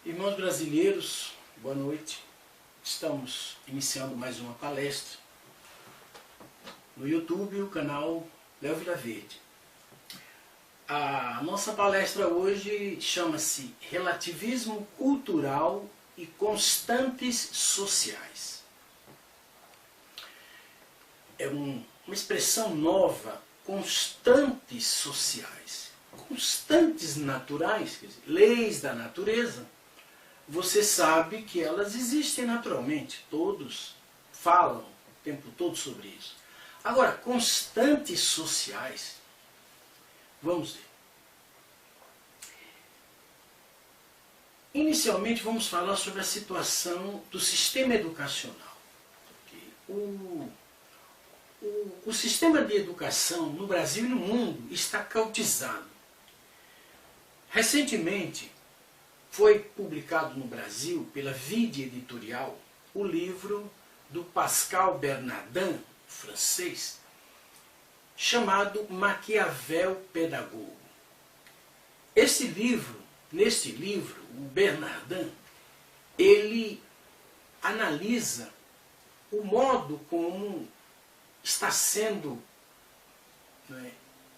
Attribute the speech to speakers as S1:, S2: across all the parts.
S1: Irmãos brasileiros, boa noite. Estamos iniciando mais uma palestra no YouTube, o canal Léo Vilaverde. A nossa palestra hoje chama-se Relativismo Cultural e Constantes Sociais. É uma expressão nova, constantes sociais, constantes naturais, quer dizer, leis da natureza. Você sabe que elas existem naturalmente, todos falam o tempo todo sobre isso. Agora, constantes sociais, vamos ver. Inicialmente vamos falar sobre a situação do sistema educacional. O sistema de educação no Brasil e no mundo está caotizado. Recentemente, foi publicado no Brasil, pela Vide Editorial, o livro do Pascal Bernardin, francês, chamado Maquiavel Pedagogo. Nesse livro, o Bernardin, ele analisa o modo como está sendo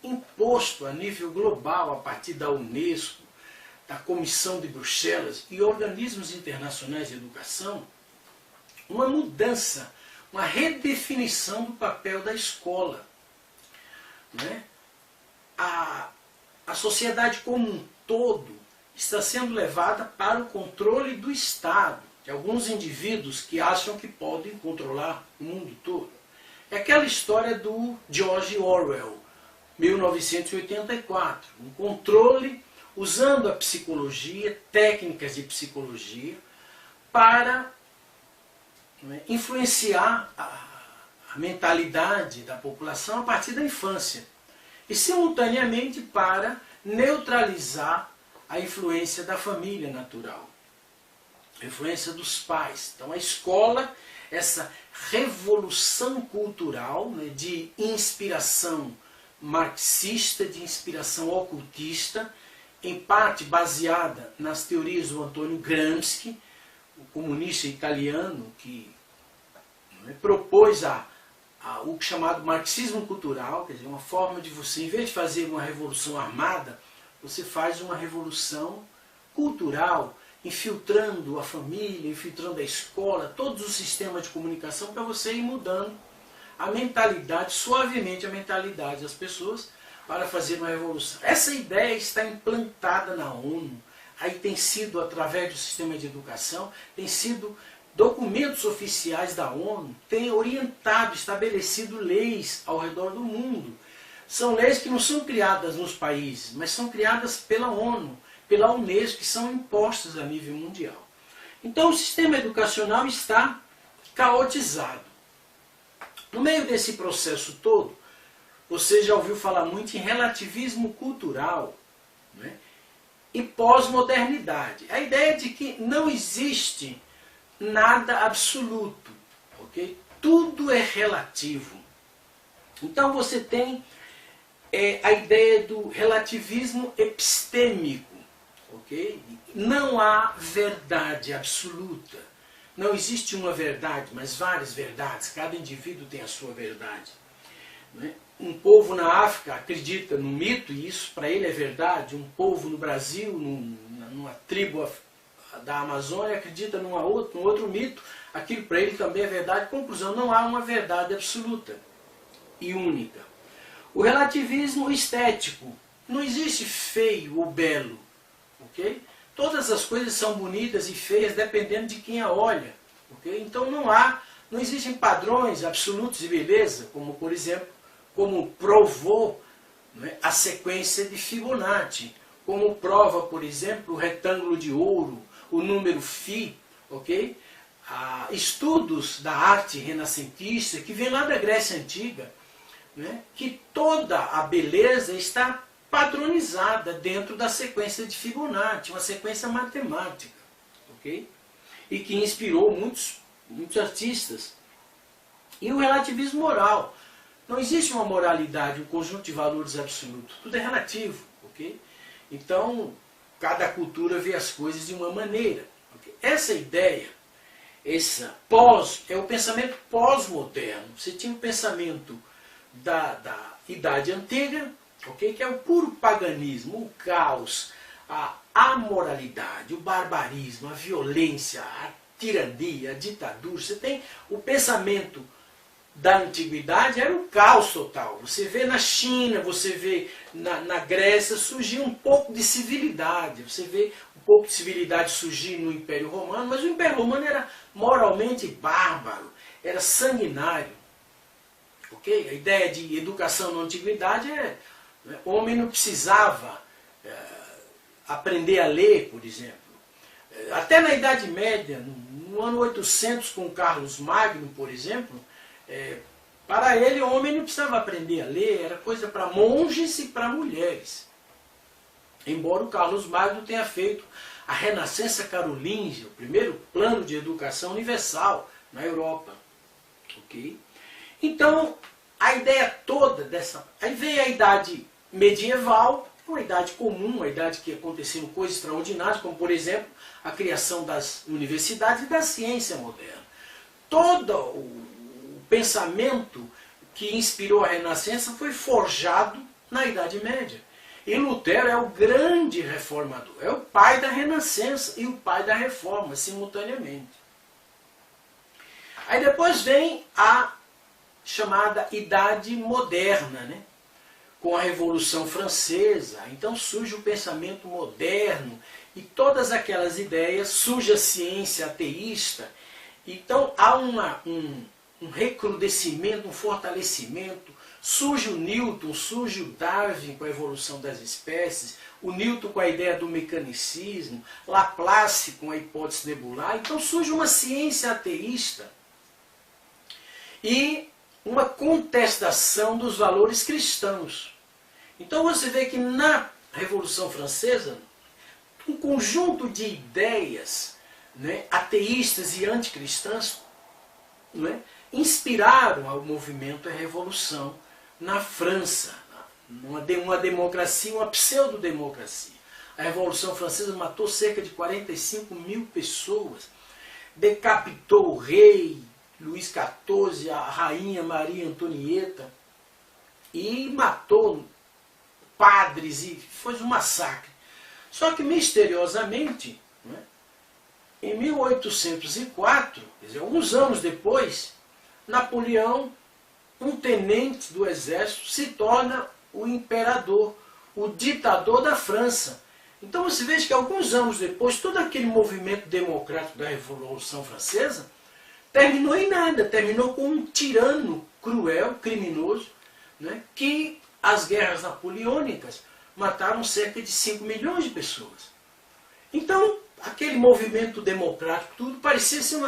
S1: imposto a nível global, a partir da Unesco, da Comissão de Bruxelas e organismos internacionais de educação, uma mudança, uma redefinição do papel da escola. A sociedade como um todo está sendo levada para o controle do Estado, de alguns indivíduos que acham que podem controlar o mundo todo. É aquela história do George Orwell, 1984, um controle usando a psicologia, técnicas de psicologia, para influenciar a mentalidade da população a partir da infância. E, simultaneamente, para neutralizar a influência da família natural, a influência dos pais. Então, a escola, essa revolução cultural de inspiração marxista, de inspiração ocultista, em parte baseada nas teorias do Antônio Gramsci, o comunista italiano que propôs o chamado marxismo cultural, quer dizer, uma forma de você, em vez de fazer uma revolução armada, você faz uma revolução cultural, infiltrando a família, infiltrando a escola, todos os sistemas de comunicação, para você ir mudando a mentalidade, suavemente a mentalidade das pessoas, para fazer uma revolução. Essa ideia está implantada na ONU, aí tem sido, através do sistema de educação, tem sido documentos oficiais da ONU, têm orientado, estabelecido leis ao redor do mundo. São leis que não são criadas nos países, mas são criadas pela ONU, pela Unesco, que são impostas a nível mundial. Então o sistema educacional está caotizado. No meio desse processo todo, você já ouviu falar muito em relativismo cultural, e pós-modernidade. A ideia de que não existe nada absoluto, ok? Tudo é relativo. Então você tem a ideia do relativismo epistêmico, ok? Não há verdade absoluta. Não existe uma verdade, mas várias verdades. Cada indivíduo tem a sua verdade. Um povo na África acredita no mito, e isso para ele é verdade. Um povo no Brasil, numa tribo da Amazônia, acredita num outro mito, aquilo para ele também é verdade. Conclusão, não há uma verdade absoluta e única. O relativismo estético, não existe feio ou belo, ok? Todas as coisas são bonitas e feias dependendo de quem a olha, ok? Então não existem padrões absolutos de beleza, como por exemplo, como provou a sequência de Fibonacci, como prova, por exemplo, o retângulo de ouro, o número Φ, ok? Estudos da arte renascentista, que vem lá da Grécia Antiga, que toda a beleza está padronizada dentro da sequência de Fibonacci, uma sequência matemática, ok? E que inspirou muitos artistas. E o relativismo moral. Não existe uma moralidade, um conjunto de valores absoluto. Tudo é relativo, ok? Então, cada cultura vê as coisas de uma maneira. Essa ideia, é o pensamento pós-moderno. Você tinha o pensamento da Idade Antiga, que é o puro paganismo, o caos, a amoralidade, o barbarismo, a violência, a tirania, a ditadura. Você tem o pensamento da antiguidade, era um caos total. Você vê na China, você vê na Grécia surgir um pouco de civilidade. Você vê um pouco de civilidade surgir no Império Romano, mas o Império Romano era moralmente bárbaro, era sanguinário. A ideia de educação na antiguidade o homem não precisava aprender a ler, por exemplo. Até na Idade Média, no ano 800, com Carlos Magno, por exemplo, para ele o homem não precisava aprender a ler, era coisa para monges e para mulheres. Embora o Carlos Magno tenha feito a Renascença Carolíngia, o primeiro plano de educação universal na Europa. Então, a ideia toda dessa... Aí veio a Idade Medieval, uma idade comum, uma idade que aconteceram coisas extraordinárias, como, por exemplo, a criação das universidades e da ciência moderna. Todo o pensamento que inspirou a Renascença foi forjado na Idade Média. E Lutero é o grande reformador, é o pai da Renascença e o pai da Reforma, simultaneamente. Aí depois vem a chamada Idade Moderna, com a Revolução Francesa. Então surge o pensamento moderno e todas aquelas ideias, surge a ciência ateísta. Então há um recrudescimento, um fortalecimento. Surge o Newton, surge o Darwin com a evolução das espécies, o Newton com a ideia do mecanicismo, Laplace com a hipótese nebular. Então surge uma ciência ateísta e uma contestação dos valores cristãos. Então você vê que na Revolução Francesa, um conjunto de ideias ateístas e anticristãs inspiraram ao movimento, a revolução na França, uma democracia, uma pseudo-democracia. A Revolução Francesa matou cerca de 45 mil pessoas, decapitou o rei Luís XIV, a rainha Maria Antonieta, e matou padres, e foi um massacre. Só que, misteriosamente, em 1804, quer dizer, alguns anos depois, Napoleão, um tenente do exército, se torna o imperador, o ditador da França. Então você veja que alguns anos depois, todo aquele movimento democrático da Revolução Francesa terminou em nada, terminou com um tirano cruel, criminoso, que as guerras napoleônicas mataram cerca de 5 milhões de pessoas. Então, aquele movimento democrático, tudo parecia ser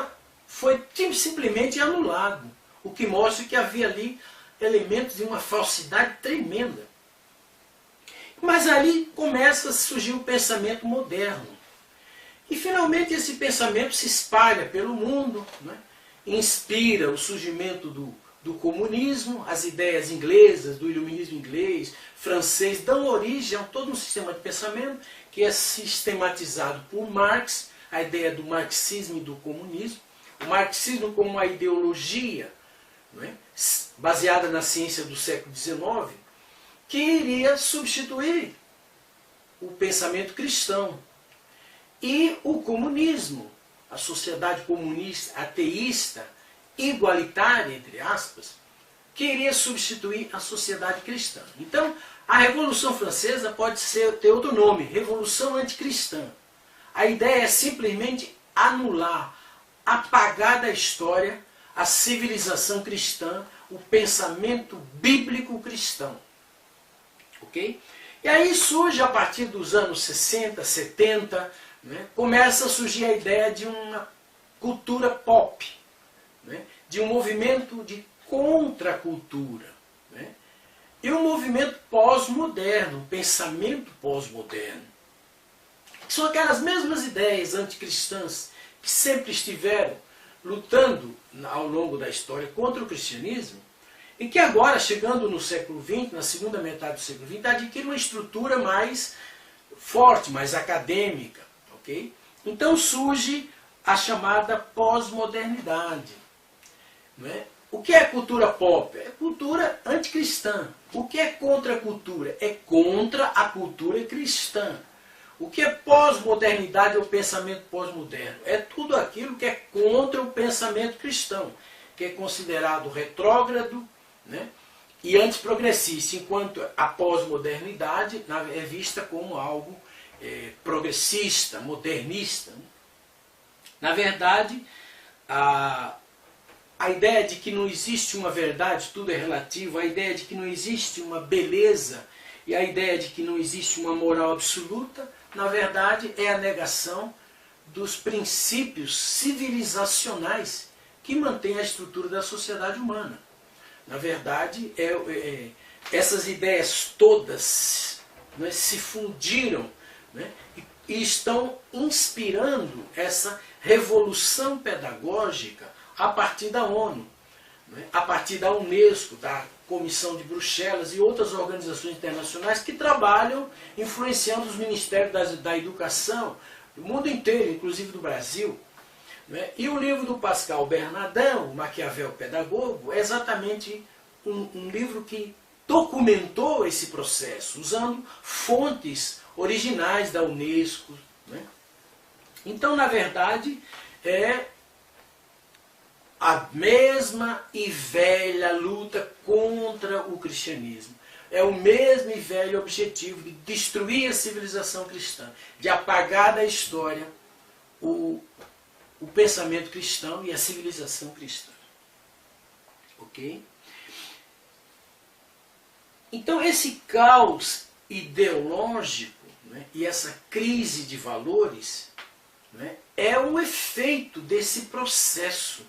S1: foi simplesmente anulado, o que mostra que havia ali elementos de uma falsidade tremenda. Mas ali começa a surgir o pensamento moderno. E finalmente esse pensamento se espalha pelo mundo, inspira o surgimento do comunismo, as ideias inglesas, do iluminismo inglês, francês, dão origem a todo um sistema de pensamento que é sistematizado por Marx, a ideia do marxismo e do comunismo. O marxismo como uma ideologia baseada na ciência do século XIX, que iria substituir o pensamento cristão. E o comunismo, a sociedade comunista, ateísta, igualitária, entre aspas, que iria substituir a sociedade cristã. Então, a Revolução Francesa pode ter outro nome, Revolução Anticristã. A ideia é simplesmente anular, apagar da história a civilização cristã, o pensamento bíblico cristão. Ok? E aí surge, a partir dos anos 60, 70, começa a surgir a ideia de uma cultura pop, de um movimento de contracultura. E um movimento pós-moderno, um pensamento pós-moderno. São aquelas mesmas ideias anticristãs que sempre estiveram lutando ao longo da história contra o cristianismo e que agora, chegando no século XX, na segunda metade do século XX, adquire uma estrutura mais forte, mais acadêmica. Ok? Então surge a chamada pós-modernidade. Não é? O que é cultura pop? É cultura anticristã. O que é contra a cultura? É contra a cultura cristã. O que é pós-modernidade ou pensamento pós-moderno? É tudo aquilo que é contra o pensamento cristão, que é considerado retrógrado, né, e antiprogressista, enquanto a pós-modernidade é vista como algo progressista, modernista. Na verdade, a ideia de que não existe uma verdade, tudo é relativo, a ideia de que não existe uma beleza e a ideia de que não existe uma moral absoluta, na verdade, é a negação dos princípios civilizacionais que mantêm a estrutura da sociedade humana. Na verdade, essas ideias todas, né, se fundiram, né, e estão inspirando essa revolução pedagógica a partir da ONU, né, a partir da Unesco, da Comissão de Bruxelas e outras organizações internacionais que trabalham influenciando os ministérios da educação do mundo inteiro, inclusive do Brasil. Né? E o livro do Pascal Bernardin, o Maquiavel Pedagogo, é exatamente um livro que documentou esse processo, usando fontes originais da Unesco. Né? Então, na verdade, é a mesma e velha luta contra o cristianismo. É o mesmo e velho objetivo de destruir a civilização cristã, de apagar da história o pensamento cristão e a civilização cristã. Ok? Então esse caos ideológico, né, e essa crise de valores, né, é um efeito desse processo,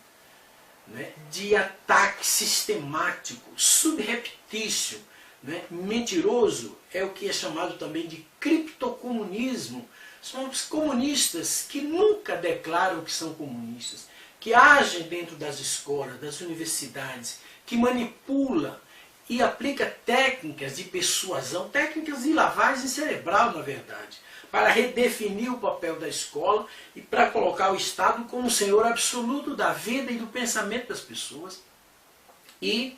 S1: né, de ataque sistemático, subreptício, né, mentiroso, é o que é chamado também de criptocomunismo. São os comunistas que nunca declaram que são comunistas, que agem dentro das escolas, das universidades, que manipula e aplica técnicas de persuasão, técnicas de lavagem cerebral, na verdade, para redefinir o papel da escola e para colocar o Estado como o senhor absoluto da vida e do pensamento das pessoas e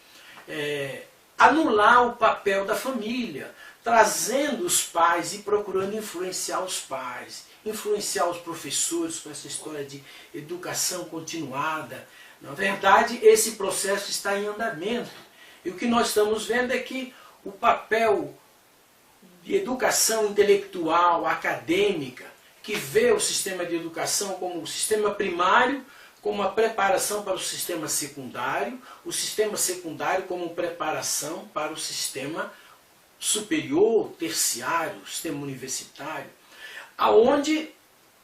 S1: anular o papel da família, trazendo os pais e procurando influenciar os pais, influenciar os professores com essa história de educação continuada. Na verdade, esse processo está em andamento. E o que nós estamos vendo é que o papel de educação intelectual, acadêmica, que vê o sistema de educação como o sistema primário, como a preparação para o sistema secundário, o sistema secundário como preparação para o sistema superior, terciário, sistema universitário, aonde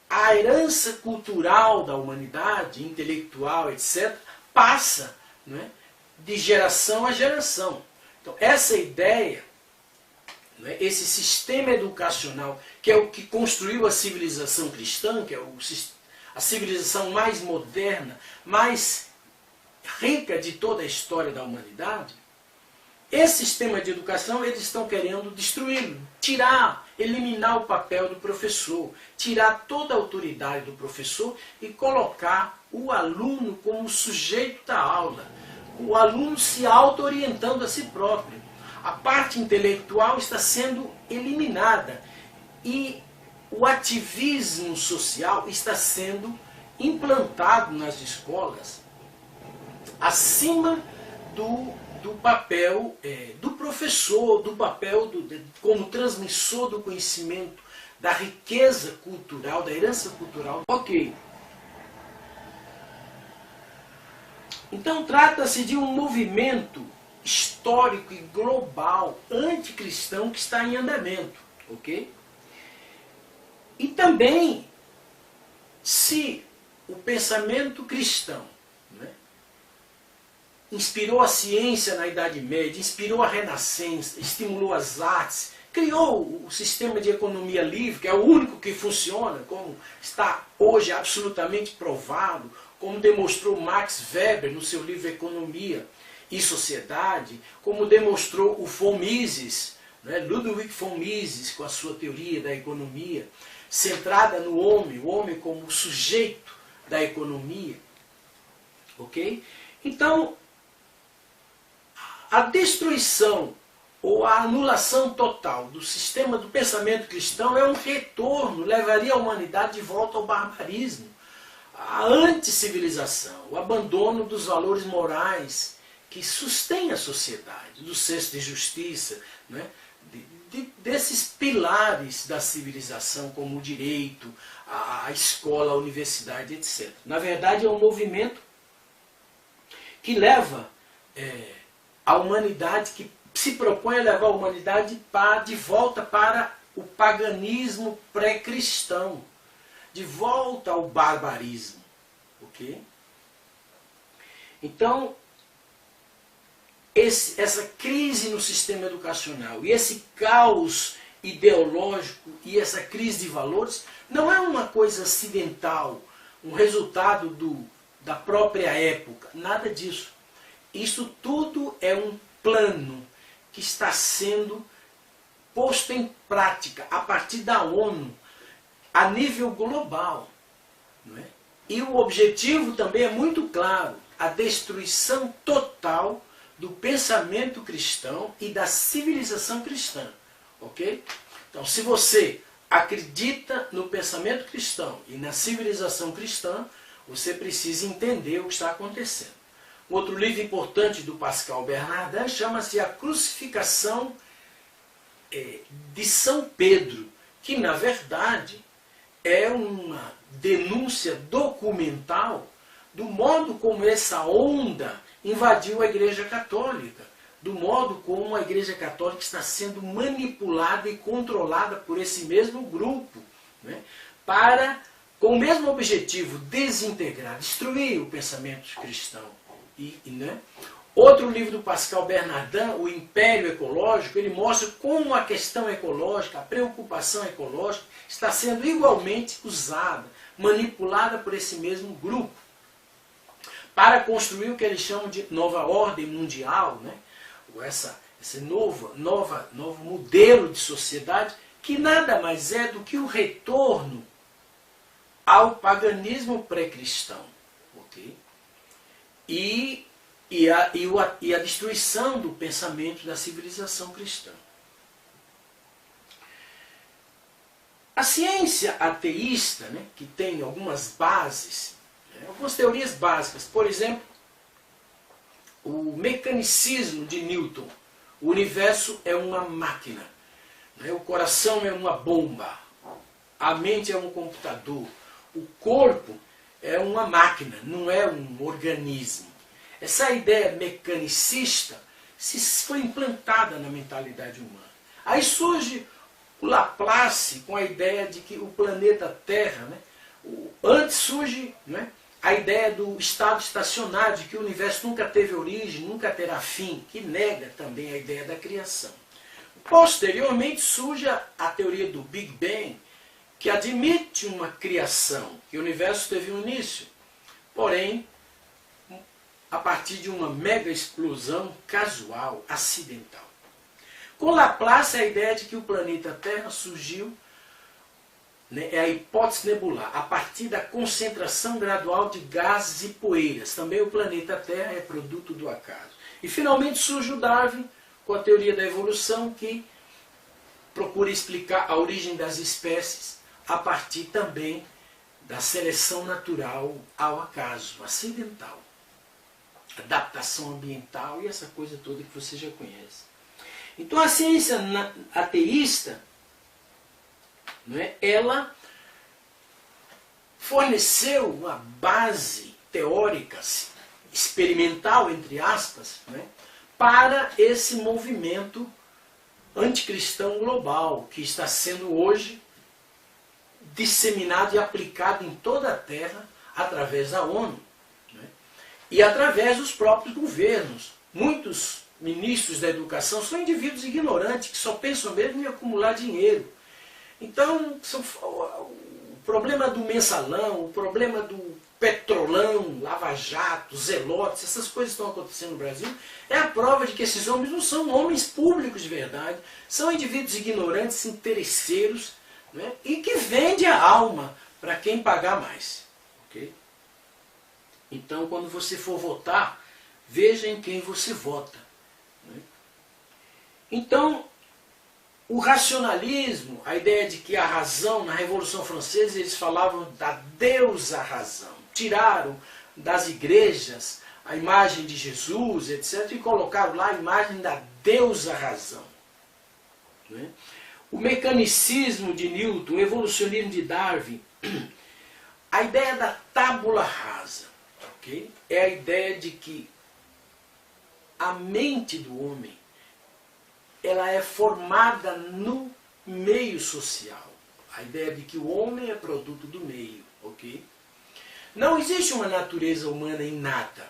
S1: a herança cultural da humanidade, intelectual, etc., passa, né, de geração a geração. Então, essa ideia, né, esse sistema educacional, que é o que construiu a civilização cristã, que é a civilização mais moderna, mais rica de toda a história da humanidade, esse sistema de educação eles estão querendo destruí-lo, tirar, eliminar o papel do professor, tirar toda a autoridade do professor e colocar o aluno como sujeito da aula, o aluno se auto-orientando a si próprio. A parte intelectual está sendo eliminada e o ativismo social está sendo implantado nas escolas acima do papel do professor, do papel como transmissor do conhecimento, da riqueza cultural, da herança cultural. Ok. Então trata-se de um movimento histórico e global anticristão que está em andamento. Ok? E também, se o pensamento cristão, né, inspirou a ciência na Idade Média, inspirou a Renascença, estimulou as artes, criou o sistema de economia livre, que é o único que funciona, como está hoje absolutamente provado, como demonstrou Max Weber no seu livro Economia e Sociedade, como demonstrou o von Mises né? Ludwig von Mises, com a sua teoria da economia, centrada no homem, o homem como sujeito da economia. Ok? Então, a destruição ou a anulação total do sistema do pensamento cristão é um retorno, levaria a humanidade de volta ao barbarismo, à anticivilização, o abandono dos valores morais que sustêm a sociedade, do senso de justiça, né? Desses pilares da civilização, como o direito, a escola, a universidade, etc. Na verdade, é um movimento que leva a humanidade, que se propõe a levar a humanidade de volta para o paganismo pré-cristão, de volta ao barbarismo. Ok? Então, essa crise no sistema educacional e esse caos ideológico e essa crise de valores não é uma coisa acidental, um resultado da própria época, nada disso. Isso tudo é um plano que está sendo posto em prática a partir da ONU, a nível global. Não é? E o objetivo também é muito claro, a destruição total do pensamento cristão e da civilização cristã. Ok? Então, se você acredita no pensamento cristão e na civilização cristã, você precisa entender o que está acontecendo. Outro livro importante do Pascal Bernardin chama-se A Crucificação de São Pedro, que na verdade é uma denúncia documental do modo como essa onda invadiu a Igreja Católica, do modo como a Igreja Católica está sendo manipulada e controlada por esse mesmo grupo, né, com o mesmo objetivo, desintegrar, destruir o pensamento cristão. Né? Outro livro do Pascal Bernardin, O Império Ecológico, ele mostra como a questão ecológica, a preocupação ecológica, está sendo igualmente usada, manipulada por esse mesmo grupo, para construir o que eles chamam de nova ordem mundial, né? Esse novo modelo de sociedade, que nada mais é do que o retorno ao paganismo pré-cristão. Okay? E a destruição do pensamento da civilização cristã. A ciência ateísta, né, que tem algumas bases, algumas teorias básicas, por exemplo, o mecanicismo de Newton. O universo é uma máquina, né? O coração é uma bomba, a mente é um computador, o corpo é uma máquina, não é um organismo. Essa ideia mecanicista foi implantada na mentalidade humana. Aí surge o Laplace com a ideia de que o planeta Terra, né, antes surge, né, a ideia do estado estacionário, de que o universo nunca teve origem, nunca terá fim, que nega também a ideia da criação. Posteriormente surge a teoria do Big Bang, que admite uma criação, que o universo teve um início, porém, a partir de uma mega explosão casual, acidental. Com Laplace, a ideia de que o planeta Terra surgiu, né, é a hipótese nebular, a partir da concentração gradual de gases e poeiras. Também o planeta Terra é produto do acaso. E finalmente surge o Darwin, com a teoria da evolução, que procura explicar a origem das espécies a partir também da seleção natural ao acaso, acidental. Adaptação ambiental e essa coisa toda que você já conhece. Então a ciência ateísta, né, ela forneceu uma base teórica, experimental, entre aspas, né, para esse movimento anticristão global, que está sendo hoje disseminado e aplicado em toda a Terra através da ONU, né, e através dos próprios governos. Muitos ministros da educação são indivíduos ignorantes que só pensam mesmo em acumular dinheiro. Então, o problema do mensalão, o problema Petrolão, Lava Jato, Zelotes, essas coisas estão acontecendo no Brasil, é a prova de que esses homens não são homens públicos de verdade, são indivíduos ignorantes, interesseiros, né, e que vendem a alma para quem pagar mais. Okay? Então, quando você for votar, veja em quem você vota. Né? Então, o racionalismo, a ideia de que a razão, na Revolução Francesa, eles falavam da deusa razão. Tiraram das igrejas a imagem de Jesus, etc., e colocaram lá a imagem da deusa razão. Né? O mecanicismo de Newton, o evolucionismo de Darwin, a ideia da tábula rasa, okay? É a ideia de que a mente do homem ela é formada no meio social. A ideia de que o homem é produto do meio. Okay? Não existe uma natureza humana inata.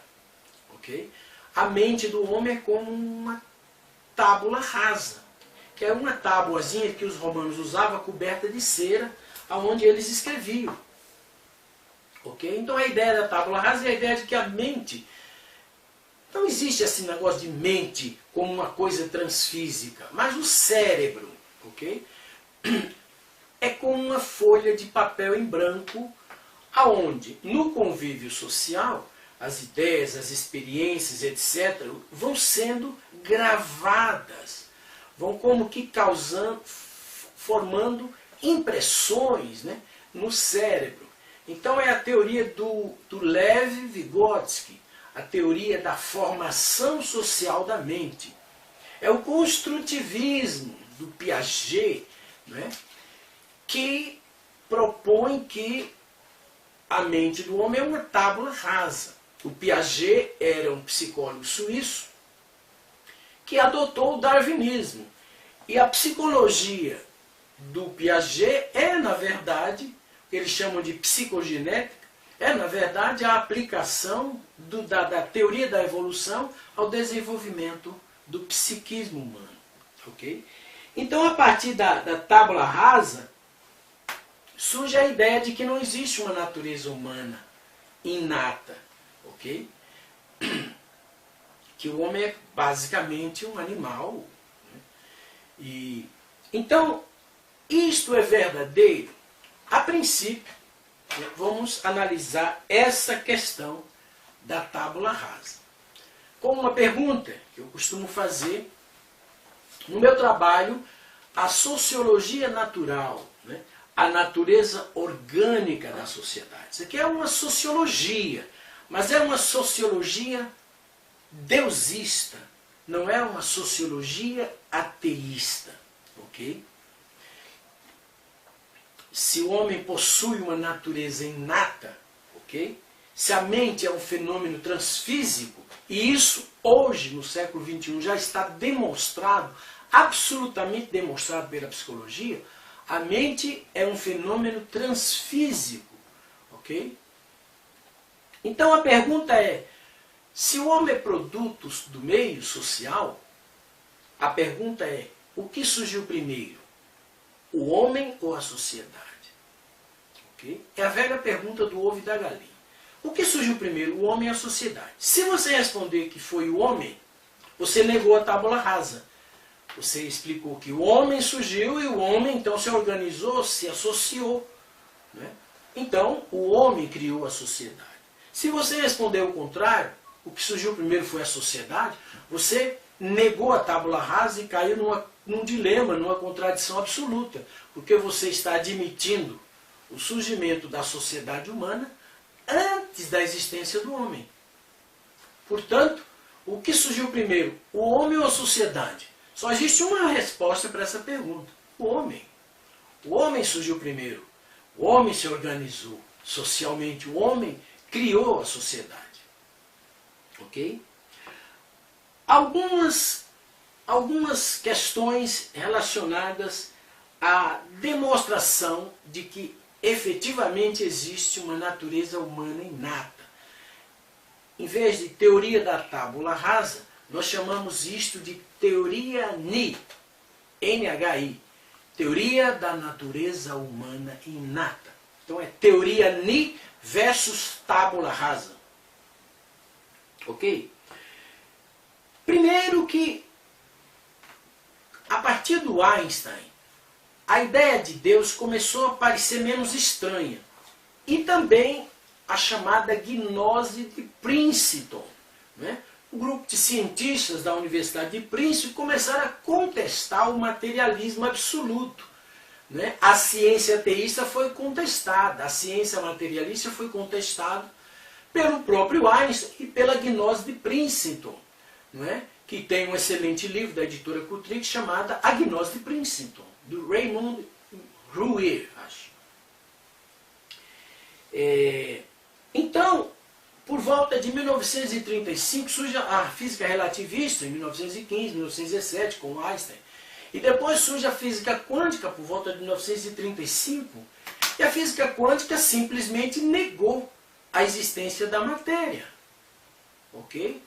S1: Okay? A mente do homem é como uma tábula rasa, que é uma tábuazinha que os romanos usavam coberta de cera, onde eles escreviam. Okay? Então a ideia da tábula rasa é a ideia de que a mente... Não existe esse negócio de mente como uma coisa transfísica, mas o cérebro, ok? É como uma folha de papel em branco, aonde no convívio social as ideias, as experiências, etc., vão sendo gravadas, vão como que causando, formando impressões, né, no cérebro. Então é a teoria do Lev Vygotsky, a teoria da formação social da mente. É o construtivismo do Piaget, né, que propõe que a mente do homem é uma tábula rasa. O Piaget era um psicólogo suíço que adotou o darwinismo. E a psicologia do Piaget é, na verdade, o que eles chamam de psicogenética, é, na verdade, a aplicação da teoria da evolução ao desenvolvimento do psiquismo humano. Okay? Então, a partir da tábula rasa, surge a ideia de que não existe uma natureza humana inata. Okay? Que o homem é basicamente um animal. Né? Então, isto é verdadeiro? A princípio, vamos analisar essa questão da tábula rasa. Com uma pergunta que eu costumo fazer no meu trabalho, a sociologia natural, né? A natureza orgânica da sociedade. Isso aqui é uma sociologia, mas é uma sociologia deusista, não é uma sociologia ateísta. Ok? Se o homem possui uma natureza inata, ok? Se a mente é um fenômeno transfísico, e isso hoje, no século XXI, já está demonstrado, absolutamente demonstrado pela psicologia, a mente é um fenômeno transfísico. Ok? Então a pergunta é, se o homem é produto do meio social, a pergunta é, o que surgiu primeiro? O homem ou a sociedade? Okay? É a velha pergunta do ovo e da galinha. O que surgiu primeiro, o homem ou a sociedade? Se você responder que foi o homem, você negou a tábula rasa. Você explicou que o homem surgiu e o homem então se organizou, se associou. Né? Então, o homem criou a sociedade. Se você respondeu o contrário, o que surgiu primeiro foi a sociedade, você negou a tábula rasa e caiu num dilema, numa contradição absoluta, porque você está admitindo o surgimento da sociedade humana antes da existência do homem. Portanto, o que surgiu primeiro, o homem ou a sociedade? Só existe uma resposta para essa pergunta: o homem. O homem surgiu primeiro. O homem se organizou socialmente. O homem criou a sociedade. Ok? Algumas questões relacionadas à demonstração de que efetivamente existe uma natureza humana inata. Em vez de teoria da tábula rasa, nós chamamos isto de teoria NHI, N-H-I, teoria da natureza humana inata. Então é teoria NHI versus tábula rasa. Ok? Primeiro que, a partir do Einstein, a ideia de Deus começou a parecer menos estranha. E também a chamada gnose de Princeton, né? Um grupo de cientistas da Universidade de Princeton começaram a contestar o materialismo absoluto, né? A ciência ateísta foi contestada, a ciência materialista foi contestada pelo próprio Einstein e pela gnose de Princeton, né? Que tem um excelente livro da editora Kutrick chamada A Gnose de Princeton, do Raymond Rouer, acho. Então, por volta de 1935, surge a física relativista, em 1915, 1917, com Einstein. E depois surge a física quântica, por volta de 1935. E a física quântica simplesmente negou a existência da matéria. Ok?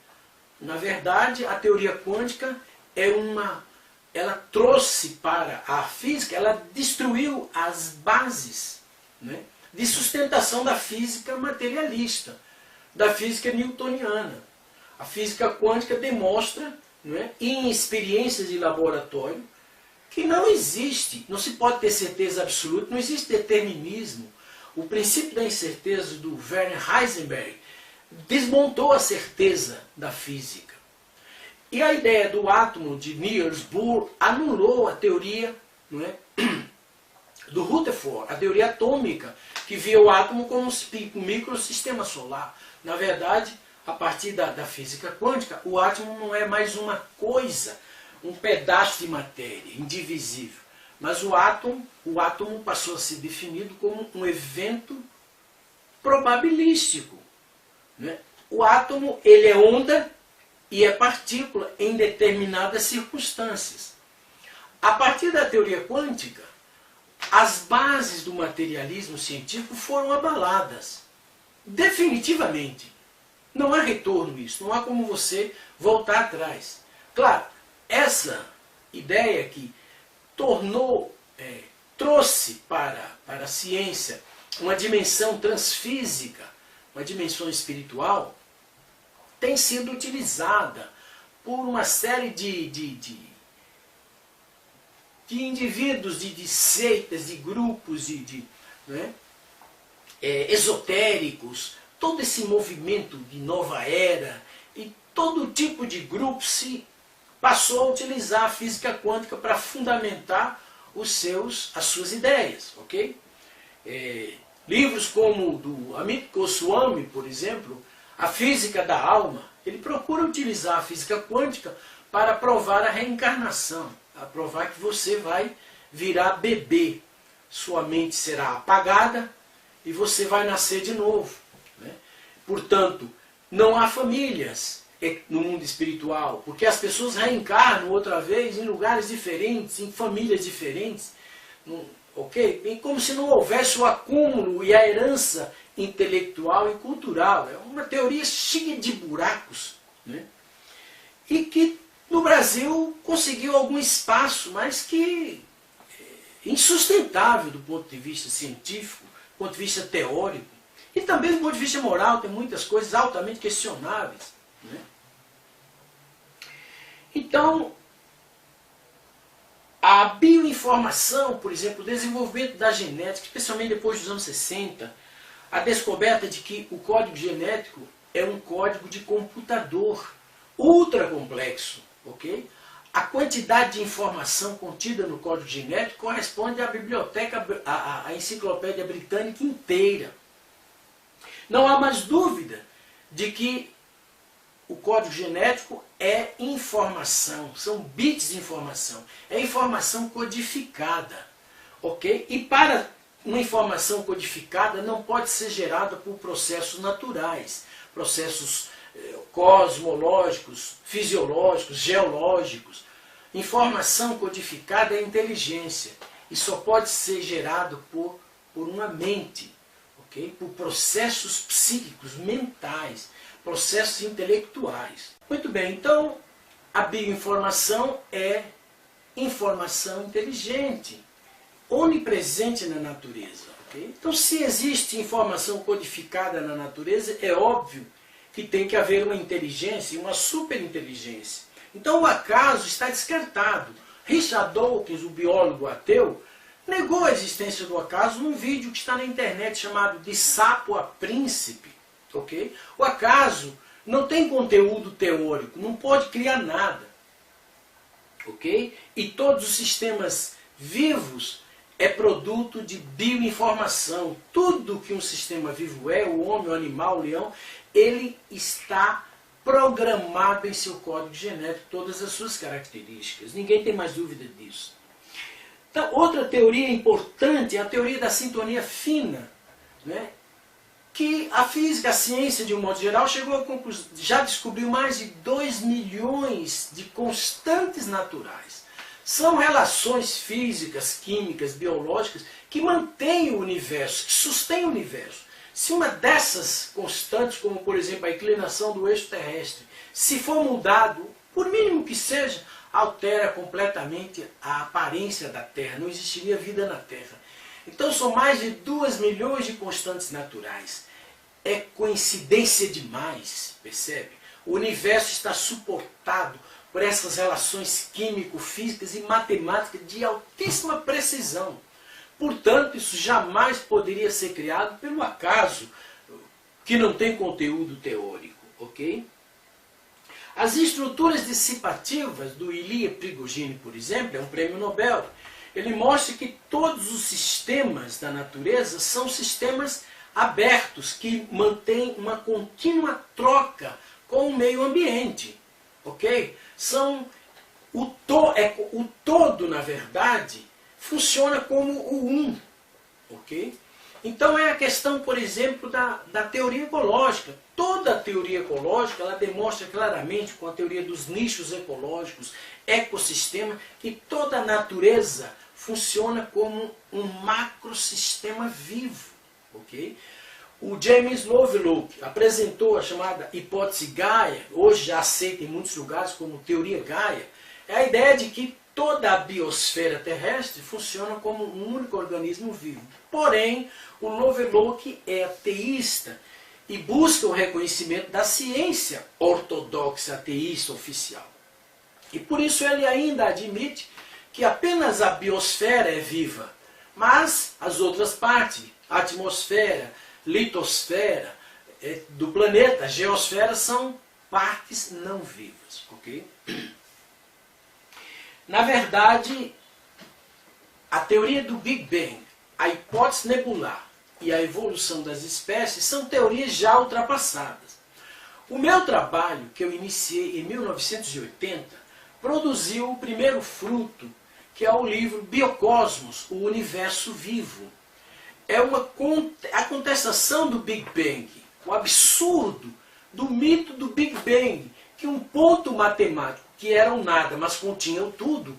S1: Na verdade, a teoria quântica ela trouxe para a física, ela destruiu as bases, né, de sustentação da física materialista, da física newtoniana. A física quântica demonstra, né, em experiências de laboratório, que não existe, não se pode ter certeza absoluta, não existe determinismo. O princípio da incerteza do Werner Heisenberg desmontou a certeza da física. E a ideia do átomo de Niels Bohr anulou a teoria, não é, do Rutherford, a teoria atômica, que via o átomo como um microsistema solar. Na verdade, a partir da física quântica, o átomo não é mais uma coisa, um pedaço de matéria, indivisível. Mas o átomo passou a ser definido como um evento probabilístico, né? O átomo, ele é onda e é partícula em determinadas circunstâncias. A partir da teoria quântica, as bases do materialismo científico foram abaladas. Definitivamente. Não há retorno isso, não há como você voltar atrás. Claro, essa ideia que trouxe para a ciência uma dimensão transfísica, uma dimensão espiritual, tem sido utilizada por uma série de indivíduos, de seitas, de grupos, né, esotéricos, todo esse movimento de nova era, e todo tipo de grupo se passou a utilizar a física quântica para fundamentar as suas ideias, ok? Livros como o do Amit Goswami, por exemplo, A Física da Alma, ele procura utilizar a física quântica para provar a reencarnação, a provar que você vai virar bebê, sua mente será apagada e você vai nascer de novo, né? Portanto, não há famílias no mundo espiritual, porque as pessoas reencarnam outra vez em lugares diferentes, em famílias diferentes, ok? E como se não houvesse o acúmulo e a herança intelectual e cultural. É uma teoria cheia de buracos, né? E que no Brasil conseguiu algum espaço, mas que é insustentável do ponto de vista científico, do ponto de vista teórico, e também do ponto de vista moral, tem muitas coisas altamente questionáveis, né? Então, a bioinformação, por exemplo, o desenvolvimento da genética, especialmente depois dos anos 60, a descoberta de que o código genético é um código de computador ultra complexo, ok? A quantidade de informação contida no código genético corresponde à biblioteca, à enciclopédia britânica inteira. Não há mais dúvida de que o código genético é informação, são bits de informação, é informação codificada, ok? E para uma informação codificada não pode ser gerada por processos naturais, processos cosmológicos, fisiológicos, geológicos. Informação codificada é inteligência e só pode ser gerado por uma mente, ok? Por processos psíquicos, mentais, processos intelectuais. Muito bem, então a bioinformação é informação inteligente, onipresente na natureza. Okay? Então, se existe informação codificada na natureza, é óbvio que tem que haver uma inteligência, uma superinteligência. Então, o acaso está descartado. Richard Dawkins, o biólogo ateu, negou a existência do acaso num vídeo que está na internet chamado De Sapo a Príncipe. Okay? O acaso não tem conteúdo teórico, não pode criar nada. Okay? E todos os sistemas vivos é produto de bioinformação. Tudo que um sistema vivo é, o homem, o animal, o leão, ele está programado em seu código genético, todas as suas características. Ninguém tem mais dúvida disso. Então, outra teoria importante é a teoria da sintonia fina, né? Que a física, a ciência de um modo geral, chegou à conclusão, já descobriu mais de 2 milhões de constantes naturais. São relações físicas, químicas, biológicas que mantêm o universo, que sustêm o universo. Se uma dessas constantes, como por exemplo a inclinação do eixo terrestre, se for mudado, por mínimo que seja, altera completamente a aparência da Terra, não existiria vida na Terra. Então são mais de 2 milhões de constantes naturais. É coincidência demais, percebe? O universo está suportado por essas relações químico-físicas e matemáticas de altíssima precisão. Portanto, isso jamais poderia ser criado pelo acaso, que não tem conteúdo teórico, ok? As estruturas dissipativas do Ilya Prigogine, por exemplo, é um prêmio Nobel. Ele mostra que todos os sistemas da natureza são sistemas abertos, que mantêm uma contínua troca com o meio ambiente, ok? O todo, na verdade, funciona como o um, ok? Então é a questão, por exemplo, da teoria ecológica. Toda a teoria ecológica ela demonstra claramente, com a teoria dos nichos ecológicos, ecossistema, que toda a natureza funciona como um macrosistema vivo, ok? O James Lovelock apresentou a chamada hipótese Gaia, hoje já aceita em muitos lugares como teoria Gaia, é a ideia de que toda a biosfera terrestre funciona como um único organismo vivo. Porém, o Lovelock é ateísta e busca o reconhecimento da ciência ortodoxa ateísta oficial. E por isso ele ainda admite que apenas a biosfera é viva, mas as outras partes, a atmosfera, litosfera do planeta, a geosfera, são partes não vivas, ok? Na verdade, a teoria do Big Bang, a hipótese nebular e a evolução das espécies são teorias já ultrapassadas. O meu trabalho, que eu iniciei em 1980, produziu o primeiro fruto, que é o livro Biocosmos, o Universo Vivo. É a contestação do Big Bang, o absurdo do mito do Big Bang, que um ponto matemático, que era um nada, mas continha tudo,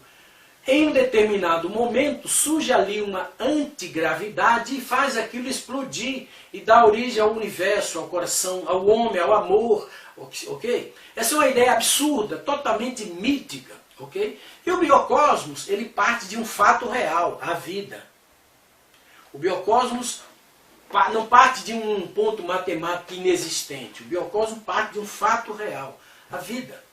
S1: em um determinado momento surge ali uma antigravidade e faz aquilo explodir e dá origem ao universo, ao coração, ao homem, ao amor, ok? Essa é uma ideia absurda, totalmente mítica, ok? E o biocosmos, ele parte de um fato real, a vida. O biocosmos não parte de um ponto matemático inexistente. O biocosmos parte de um fato real, a vida.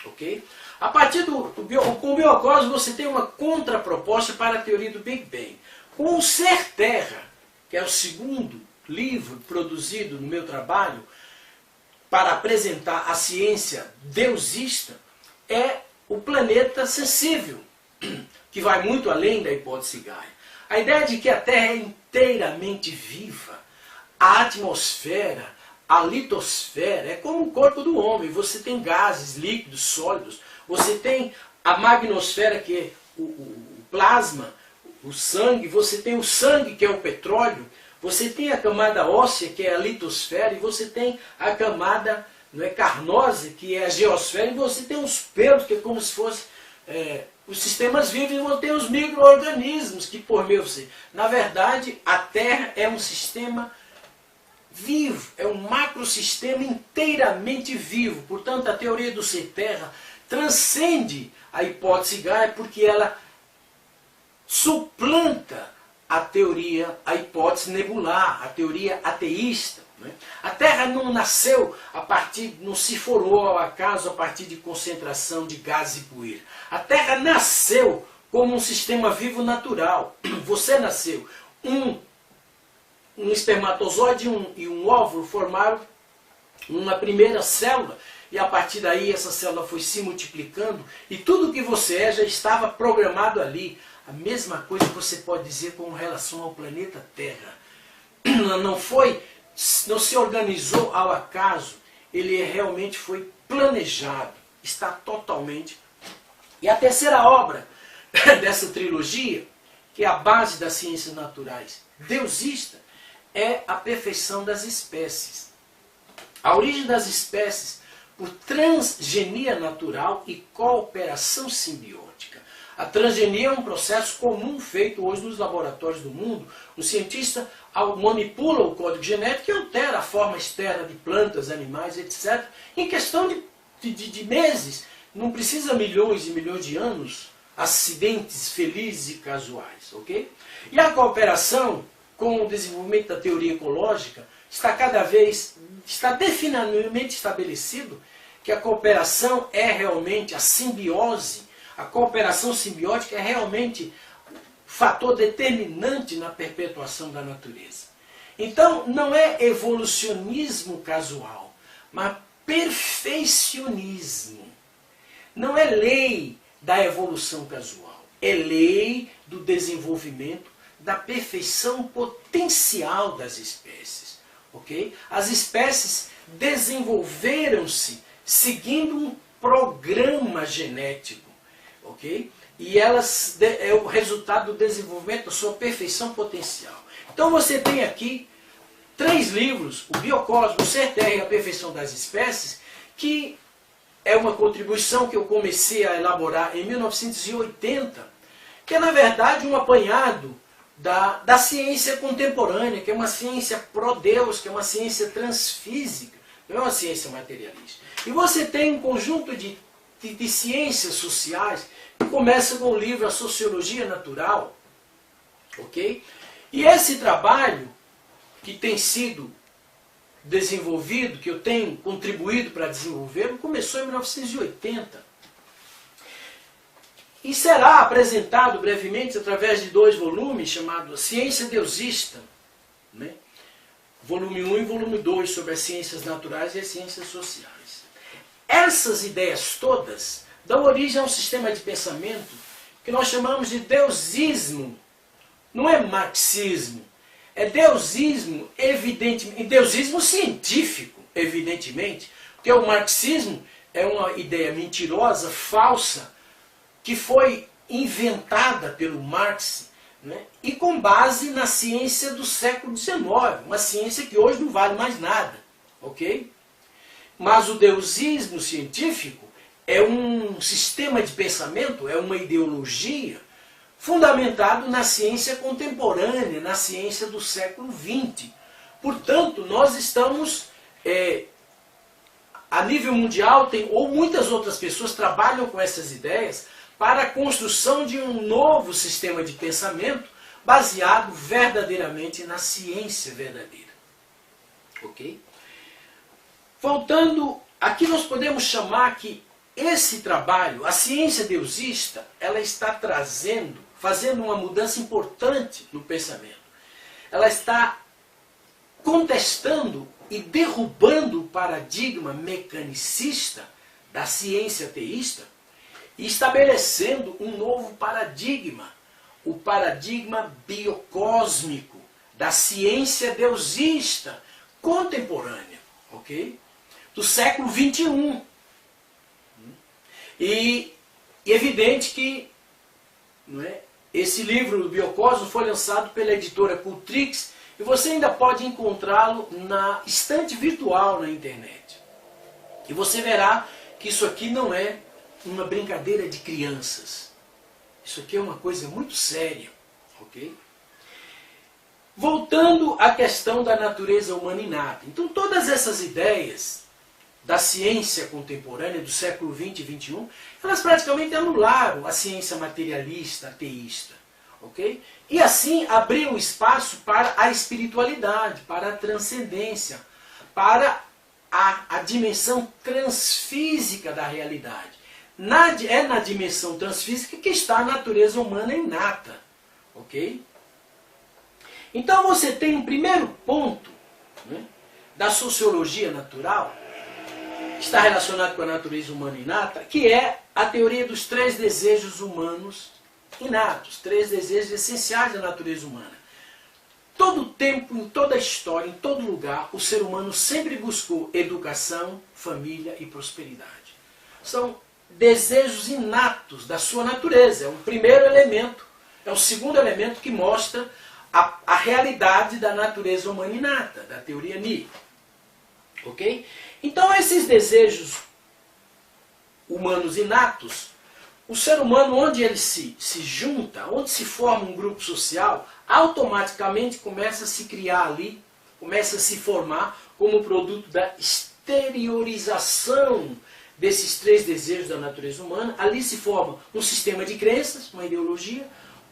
S1: Ok? A partir com o biocosmos você tem uma contraproposta para a teoria do Big Bang. Com o Ser Terra, que é o segundo livro produzido no meu trabalho para apresentar a ciência deusista, é o planeta sensível, que vai muito além da hipótese Gaia. A ideia de que a Terra é inteiramente viva, a atmosfera, a litosfera é como o corpo do homem. Você tem gases, líquidos, sólidos. Você tem a magnosfera, que é o plasma, o sangue. Você tem o sangue, que é o petróleo. Você tem a camada óssea, que é a litosfera. E você tem a camada carnosa, que é a geosfera. E você tem os pelos, que é como se fosse os sistemas vivos. E você tem os micro-organismos, que por meio você... Na verdade, a Terra é um sistema vivo, é um macrosistema inteiramente vivo. Portanto, a teoria do Ser Terra transcende a hipótese Gaia, porque ela suplanta a teoria, a hipótese nebular, a teoria ateísta. Né? A Terra não nasceu não se formou ao acaso a partir de concentração de gás e poeira. A Terra nasceu como um sistema vivo natural. Você nasceu. Um espermatozoide e um óvulo formaram uma primeira célula, e a partir daí essa célula foi se multiplicando, e tudo que você é já estava programado ali. A mesma coisa você pode dizer com relação ao planeta Terra. Não se organizou ao acaso, ele realmente foi planejado, está totalmente. E a terceira obra dessa trilogia, que é a base das ciências naturais deusista, é a perfeição das espécies. A origem das espécies por transgenia natural e cooperação simbiótica. A transgenia é um processo comum feito hoje nos laboratórios do mundo. O cientista manipula o código genético e altera a forma externa de plantas, animais, etc. Em questão de meses, não precisa milhões e milhões de anos, acidentes felizes e casuais. Ok? E a cooperação, com o desenvolvimento da teoria ecológica, está definitivamente estabelecido que a cooperação é realmente a simbiose, a cooperação simbiótica é realmente fator determinante na perpetuação da natureza. Então, não é evolucionismo casual, mas perfeicionismo. Não é lei da evolução casual, é lei do desenvolvimento, da perfeição potencial das espécies. Okay? As espécies desenvolveram-se seguindo um programa genético. Okay? E elas é o resultado do desenvolvimento da sua perfeição potencial. Então você tem aqui 3 livros, o Biocosmos, o Ser Terra e a Perfeição das Espécies, que é uma contribuição que eu comecei a elaborar em 1980, que é na verdade um apanhado da ciência contemporânea, que é uma ciência pró-Deus, que é uma ciência transfísica, não é uma ciência materialista. E você tem um conjunto de ciências sociais, que começa com o livro A Sociologia Natural. Ok? E esse trabalho que tem sido desenvolvido, que eu tenho contribuído para desenvolver, começou em 1980. E será apresentado brevemente através de 2 volumes, chamados Ciência Deusista, né? Volume 1 e volume 2, sobre as ciências naturais e as ciências sociais. Essas ideias todas dão origem a um sistema de pensamento que nós chamamos de deusismo. Não é marxismo, é deusismo, evidentemente, deusismo científico, evidentemente, porque o marxismo é uma ideia mentirosa, falsa, que foi inventada pelo Marx, né, e com base na ciência do século XIX, uma ciência que hoje não vale mais nada. Ok? Mas o deusismo científico é um sistema de pensamento, é uma ideologia fundamentado na ciência contemporânea, na ciência do século XX. Portanto, nós estamos, a nível mundial, ou muitas outras pessoas trabalham com essas ideias para a construção de um novo sistema de pensamento baseado verdadeiramente na ciência verdadeira. Ok? Voltando, aqui nós podemos chamar que esse trabalho, a ciência deusista, ela está fazendo uma mudança importante no pensamento. Ela está contestando e derrubando o paradigma mecanicista da ciência teísta e estabelecendo um novo paradigma, o paradigma biocósmico da ciência deusista contemporânea, ok? Do século XXI. E evidente que, não é, esse livro do Biocosmos foi lançado pela editora Cultrix e você ainda pode encontrá-lo na estante virtual na internet. E você verá que isso aqui não é uma brincadeira de crianças. Isso aqui é uma coisa muito séria. Ok? Voltando à questão da natureza humana inata. Então todas essas ideias da ciência contemporânea do século XX e XXI, elas praticamente anularam a ciência materialista, ateísta. ok? E assim abriu espaço para a espiritualidade, para a transcendência, para a dimensão transfísica da realidade. É na dimensão transfísica que está a natureza humana inata, ok? Então você tem um primeiro ponto, né, da sociologia natural, que está relacionado com a natureza humana inata, que é a teoria dos 3 desejos humanos inatos, 3 desejos essenciais da natureza humana. Todo tempo, em toda a história, em todo lugar, o ser humano sempre buscou educação, família e prosperidade. São desejos inatos da sua natureza. É o primeiro elemento, é o segundo elemento que mostra a realidade da natureza humana inata, da teoria Ni. Ok? Então esses desejos humanos inatos, o ser humano, onde ele se junta, onde se forma um grupo social, automaticamente começa a se criar ali, começa a se formar como produto da exteriorização desses 3 desejos da natureza humana. Ali se forma um sistema de crenças, uma ideologia,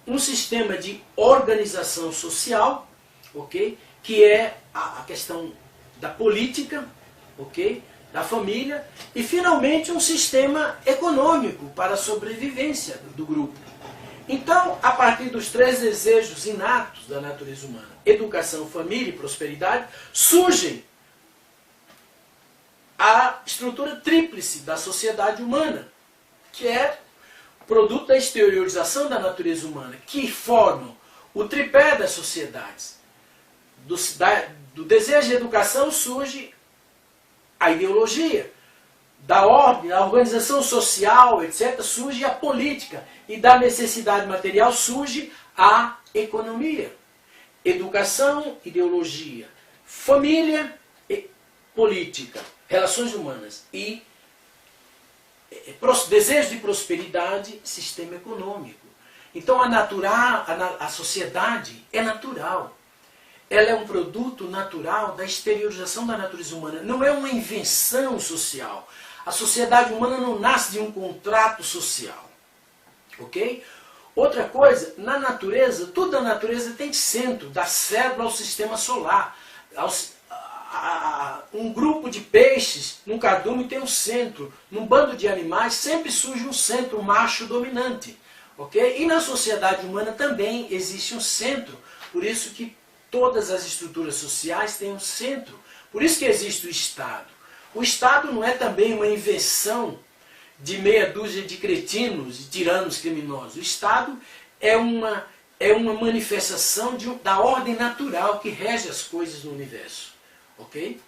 S1: um sistema de organização social, ok? Que é a questão da política, ok? Da família, e finalmente um sistema econômico para a sobrevivência do grupo. Então, a partir dos 3 desejos inatos da natureza humana, educação, família e prosperidade, surgem a estrutura tríplice da sociedade humana, que é produto da exteriorização da natureza humana, que formam o tripé das sociedades. Do desejo de educação surge a ideologia, da ordem, da organização social, etc., surge a política, e da necessidade material surge a economia. Educação, ideologia, família, política, relações humanas e desejo de prosperidade, sistema econômico. Então a sociedade é natural. Ela é um produto natural da exteriorização da natureza humana. Não é uma invenção social. A sociedade humana não nasce de um contrato social. Ok? Outra coisa, na natureza, tudo na natureza tem centro, da célula ao sistema solar. Um grupo de peixes, num cardume tem um centro. Num bando de animais sempre surge um centro, um macho dominante. Ok? E na sociedade humana também existe um centro. Por isso que todas as estruturas sociais têm um centro. Por isso que existe o Estado. O Estado não é também uma invenção de meia dúzia de cretinos e tiranos criminosos. O Estado é uma manifestação da ordem natural que rege as coisas no universo. Ok?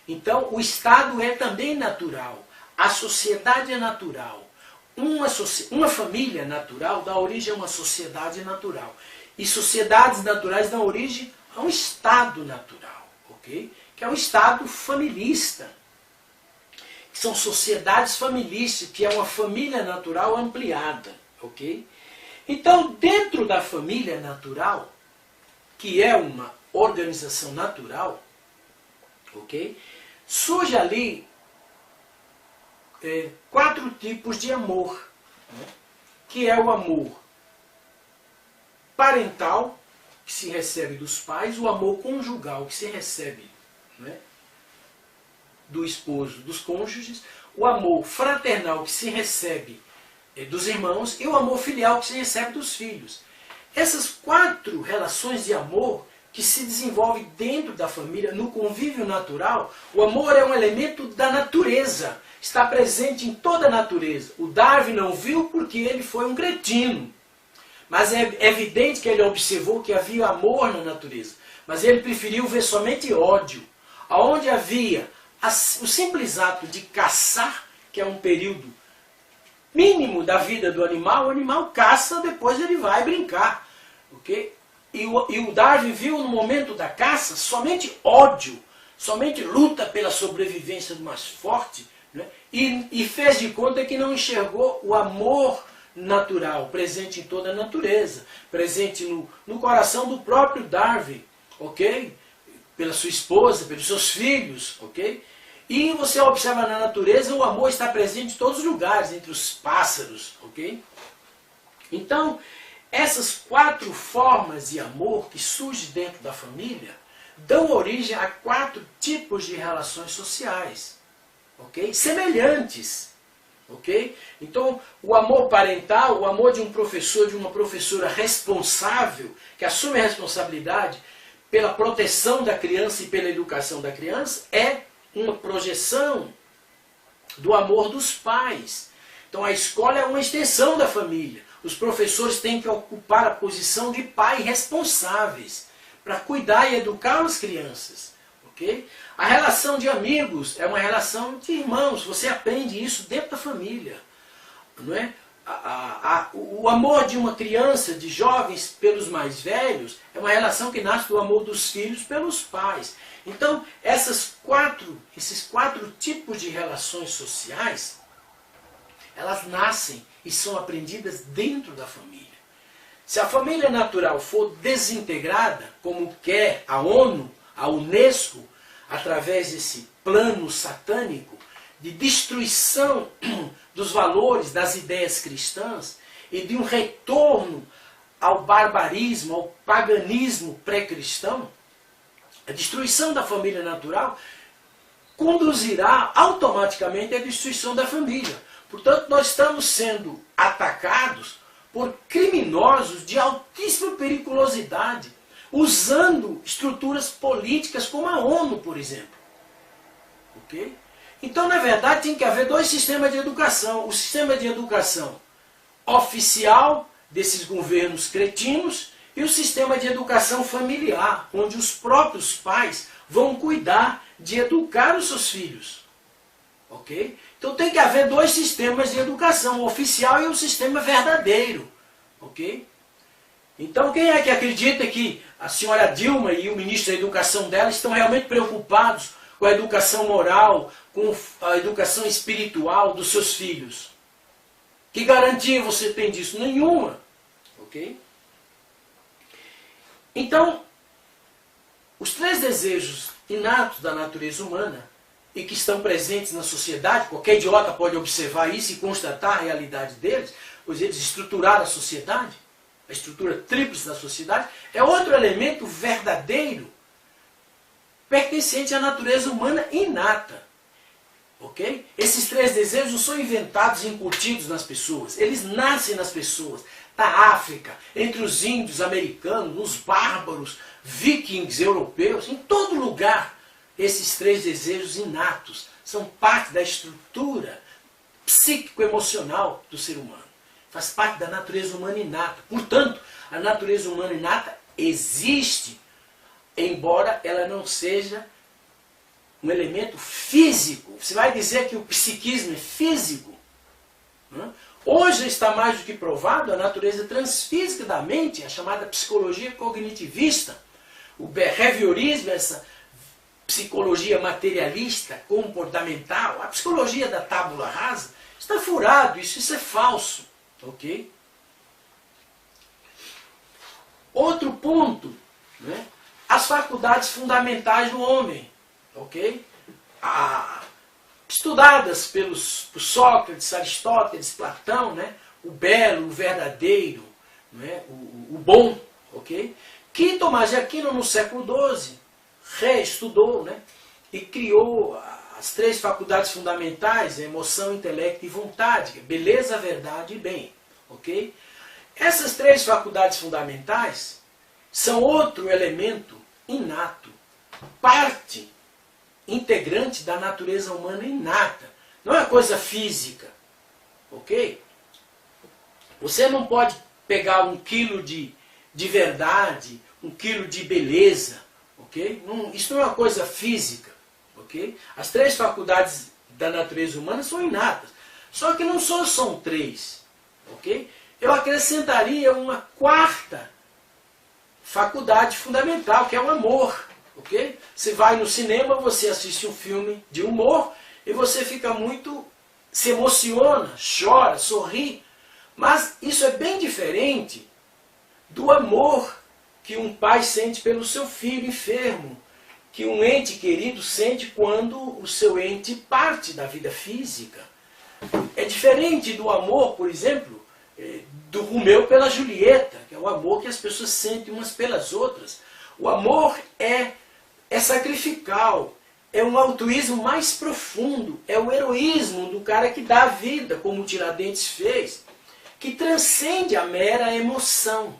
S1: Então, o Estado é também natural. A sociedade é natural. Uma família natural dá origem a uma sociedade natural. E sociedades naturais dão origem a um Estado natural, ok? Que é um Estado familista. Que são sociedades familistas, que é uma família natural ampliada, ok? Então, dentro da família natural, que é uma organização natural, ok? Surge ali 4 tipos de amor, né? Que é o amor parental, que se recebe dos pais, o amor conjugal, que se recebe, né, do esposo, dos cônjuges, o amor fraternal, que se recebe dos irmãos, e o amor filial, que se recebe dos filhos. Essas 4 relações de amor que se desenvolvem dentro da família, no convívio natural, o amor é um elemento da natureza, está presente em toda a natureza. O Darwin não viu porque ele foi um cretino. Mas é evidente que ele observou que havia amor na natureza. Mas ele preferiu ver somente ódio. Onde havia o simples ato de caçar, que é um período mínimo da vida do animal, o animal caça, depois ele vai brincar. Okay? E o Darwin viu no momento da caça somente ódio, somente luta pela sobrevivência do mais forte, né? E fez de conta que não enxergou o amor natural, presente em toda a natureza, presente no coração do próprio Darwin, ok? Pela sua esposa, pelos seus filhos, ok? E você observa na natureza, o amor está presente em todos os lugares, entre os pássaros, ok? Então, Essas 4 formas de amor que surgem dentro da família dão origem a 4 tipos de relações sociais, ok? Semelhantes, ok? Então, o amor parental, o amor de um professor, de uma professora responsável, que assume a responsabilidade pela proteção da criança e pela educação da criança, é uma projeção do amor dos pais. Então, a escola é uma extensão da família. Os professores têm que ocupar a posição de pai responsáveis para cuidar e educar as crianças. Okay? A relação de amigos é uma relação de irmãos. Você aprende isso dentro da família. Não é? O amor de uma criança, de jovens pelos mais velhos, é uma relação que nasce do amor dos filhos pelos pais. Então, esses 4 tipos de relações sociais, elas nascem e são aprendidas dentro da família. Se a família natural for desintegrada, como quer a ONU, a Unesco, através desse plano satânico de destruição dos valores, das ideias cristãs e de um retorno ao barbarismo, ao paganismo pré-cristão, a destruição da família natural conduzirá automaticamente à destruição da família. Portanto, nós estamos sendo atacados por criminosos de altíssima periculosidade, usando estruturas políticas como a ONU, por exemplo. Ok? Então, na verdade, tem que haver 2 sistemas de educação. O sistema de educação oficial desses governos cretinos e o sistema de educação familiar, onde os próprios pais vão cuidar de educar os seus filhos. Ok? Então tem que haver 2 sistemas de educação, o oficial e o sistema verdadeiro. Ok? Então quem é que acredita que a senhora Dilma e o ministro da educação dela estão realmente preocupados com a educação moral, com a educação espiritual dos seus filhos? Que garantia você tem disso? Nenhuma. Ok? Então, os 3 desejos inatos da natureza humana e que estão presentes na sociedade, qualquer idiota pode observar isso e constatar a realidade deles, pois eles estruturaram a sociedade, a estrutura tríplice da sociedade, é outro elemento verdadeiro, pertencente à natureza humana inata. Ok? Esses 3 desejos não são inventados e incutidos nas pessoas, eles nascem nas pessoas. Da África, entre os índios americanos, os bárbaros, vikings europeus, em todo lugar, esses 3 desejos inatos são parte da estrutura psíquico-emocional do ser humano. Faz parte da natureza humana inata. Portanto, a natureza humana inata existe, embora ela não seja um elemento físico. Você vai dizer que o psiquismo é físico? Não é? Hoje está mais do que provado a natureza transfísica da mente, a chamada psicologia cognitivista. O behaviorismo, essa psicologia materialista, comportamental, a psicologia da tábula rasa, está furado, isso é falso. Ok? Outro ponto, né? As faculdades fundamentais do homem. Ok? Estudadas por Sócrates, Aristóteles, Platão, né? O belo, o verdadeiro, né? o bom, ok? Que Tomás de Aquino, no século XII, reestudou, né? E criou as 3 faculdades fundamentais, emoção, intelecto e vontade, beleza, verdade e bem, ok? Essas 3 faculdades fundamentais são outro elemento inato, parte integrante da natureza humana inata. Não é coisa física. Ok? Você não pode pegar 1 quilo de verdade, 1 quilo de beleza. Ok? Isso não é uma coisa física. Ok? As 3 faculdades da natureza humana são inatas. Só que não são 3. Ok? Eu acrescentaria uma 4ª faculdade fundamental, que é o amor. Okay? Você vai no cinema, você assiste um filme de humor e você fica se emociona, chora, sorri. Mas isso é bem diferente do amor que um pai sente pelo seu filho enfermo, que um ente querido sente quando o seu ente parte da vida física. É diferente do amor, por exemplo, do Romeu pela Julieta, que é o amor que as pessoas sentem umas pelas outras. O amor é sacrificial, é um altruísmo mais profundo, é o heroísmo do cara que dá a vida, como o Tiradentes fez, que transcende a mera emoção.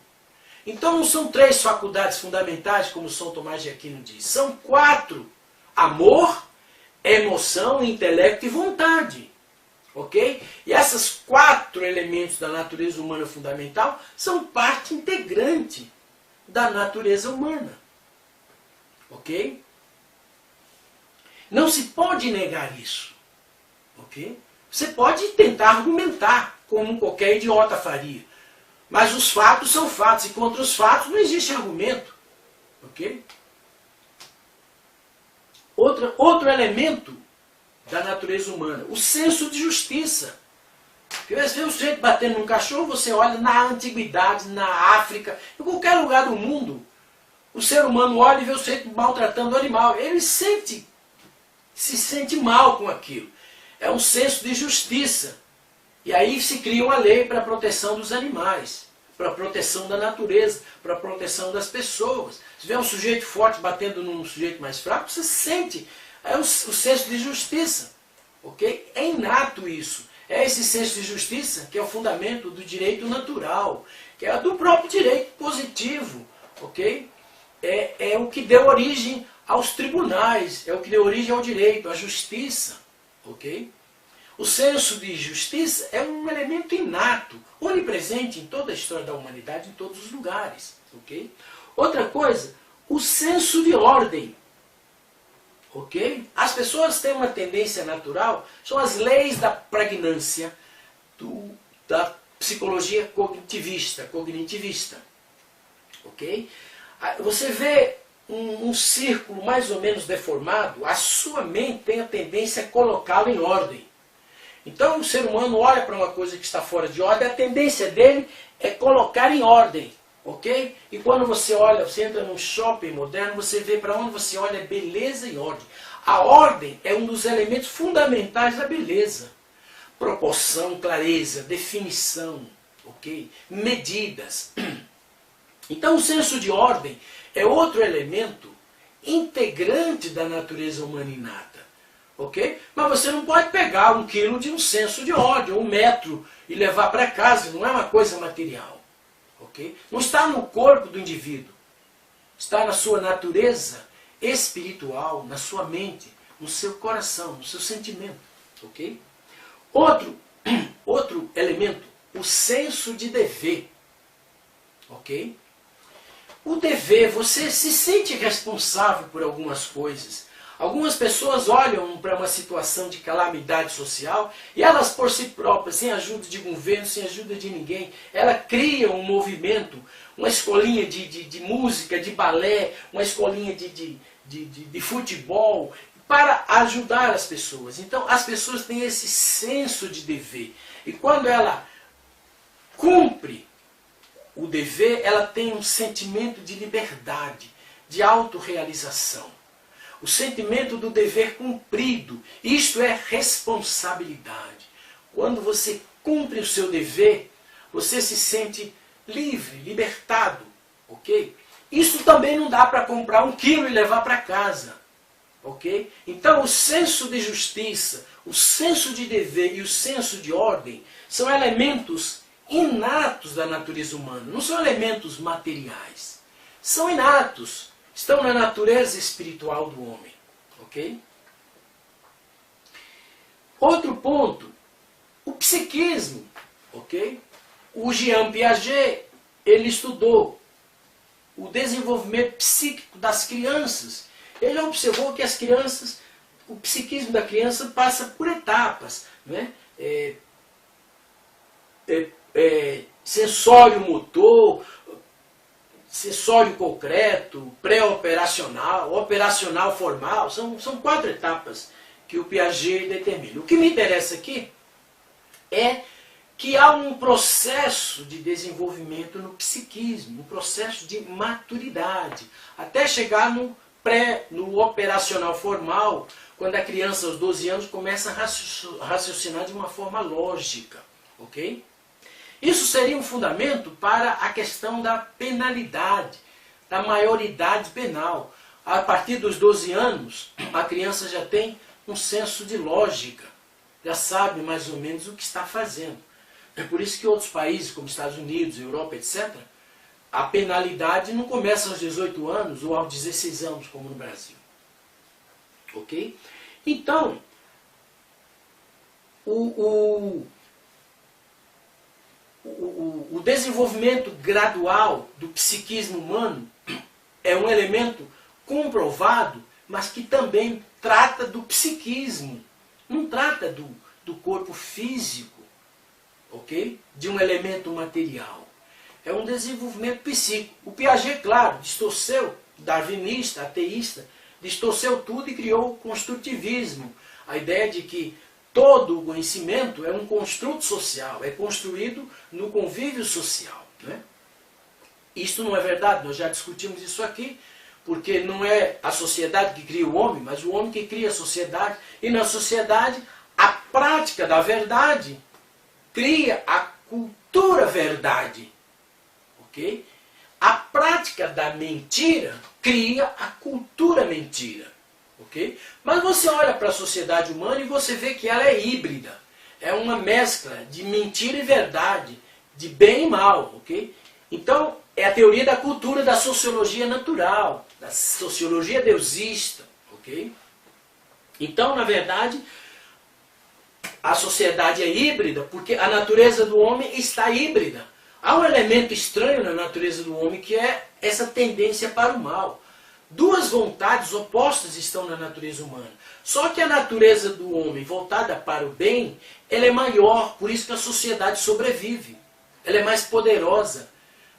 S1: Então não são 3 faculdades fundamentais, como São Tomás de Aquino diz, são 4: amor, emoção, intelecto e vontade. Ok? E esses 4 elementos da natureza humana fundamental são parte integrante da natureza humana. Ok? Não se pode negar isso. Ok? Você pode tentar argumentar, como qualquer idiota faria. Mas os fatos são fatos, e contra os fatos não existe argumento. Ok? Outro elemento da natureza humana, o senso de justiça. Porque às vezes o sujeito batendo num cachorro, você olha na antiguidade, na África, em qualquer lugar do mundo, o ser humano olha e vê o sujeito maltratando o animal. Ele se sente mal com aquilo. É um senso de justiça. E aí se cria uma lei para a proteção dos animais, para a proteção da natureza, para a proteção das pessoas. Se vê um sujeito forte batendo num sujeito mais fraco, você sente. É o senso de justiça. Ok? É inato isso. É esse senso de justiça que é o fundamento do direito natural, que é do próprio direito positivo. Ok? É o que deu origem aos tribunais, é o que deu origem ao direito, à justiça. Ok? O senso de justiça é um elemento inato, onipresente em toda a história da humanidade, em todos os lugares. Ok? Outra coisa, o senso de ordem. Ok? As pessoas têm uma tendência natural, são as leis da pragnância, da psicologia cognitivista. Ok? Você vê um círculo mais ou menos deformado, a sua mente tem a tendência a colocá-lo em ordem. Então o ser humano olha para uma coisa que está fora de ordem, a tendência dele é colocar em ordem. Ok? E quando você olha, você entra num shopping moderno, você vê para onde você olha beleza e ordem. A ordem é um dos elementos fundamentais da beleza. Proporção, clareza, definição, ok? Medidas. Então o senso de ordem é outro elemento integrante da natureza humana inata. Ok? Mas você não pode pegar 1 quilo de um senso de ordem, ou 1 metro, e levar para casa, não é uma coisa material. Okay? Não está no corpo do indivíduo, está na sua natureza espiritual, na sua mente, no seu coração, no seu sentimento. Okay? Outro elemento, o senso de dever. Okay? O dever, você se sente responsável por algumas coisas. Algumas pessoas olham para uma situação de calamidade social e elas por si próprias, sem ajuda de governo, sem ajuda de ninguém, ela cria um movimento, uma escolinha de música, de balé, uma escolinha de futebol, para ajudar as pessoas. Então as pessoas têm esse senso de dever. E quando ela cumpre o dever, ela tem um sentimento de liberdade, de autorrealização. O sentimento do dever cumprido, isto é responsabilidade. Quando você cumpre o seu dever, você se sente livre, libertado. Ok? Isso também não dá para comprar 1 quilo e levar para casa. Ok? Então o senso de justiça, o senso de dever e o senso de ordem são elementos inatos da natureza humana, não são elementos materiais. São inatos. Estão na natureza espiritual do homem. Ok? Outro ponto, o psiquismo. Ok? O Jean Piaget, ele estudou o desenvolvimento psíquico das crianças. Ele observou que as crianças, o psiquismo da criança passa por etapas. Né? Sensório motor, sensório concreto, pré-operacional, operacional formal, são 4 etapas que o Piaget determina. O que me interessa aqui é que há um processo de desenvolvimento no psiquismo, um processo de maturidade, até chegar no operacional formal, quando a criança aos 12 anos começa a raciocinar de uma forma lógica. Ok? Isso seria um fundamento para a questão da penalidade, da maioridade penal. A partir dos 12 anos, a criança já tem um senso de lógica, já sabe mais ou menos o que está fazendo. É por isso que outros países, como Estados Unidos, Europa, etc., a penalidade não começa aos 18 anos ou aos 16 anos, como no Brasil. Ok? Então, o desenvolvimento gradual do psiquismo humano é um elemento comprovado, mas que também trata do psiquismo, não trata do corpo físico, ok? De um elemento material. É um desenvolvimento psíquico. O Piaget, claro, distorceu, darwinista, ateísta, distorceu tudo e criou o construtivismo. A ideia de que todo o conhecimento é um construto social, é construído no convívio social. Né? Isto não é verdade, nós já discutimos isso aqui, porque não é a sociedade que cria o homem, mas o homem que cria a sociedade. E na sociedade, a prática da verdade cria a cultura verdade. Ok? A prática da mentira cria a cultura mentira. Okay? Mas você olha para a sociedade humana e você vê que ela é híbrida. É uma mescla de mentira e verdade, de bem e mal. Okay? Então, é a teoria da cultura da sociologia natural, da sociologia deusista. Okay? Então, na verdade, a sociedade é híbrida porque a natureza do homem está híbrida. Há um elemento estranho na natureza do homem que é essa tendência para o mal. Duas vontades opostas estão na natureza humana. Só que a natureza do homem voltada para o bem, ela é maior, por isso que a sociedade sobrevive. Ela é mais poderosa,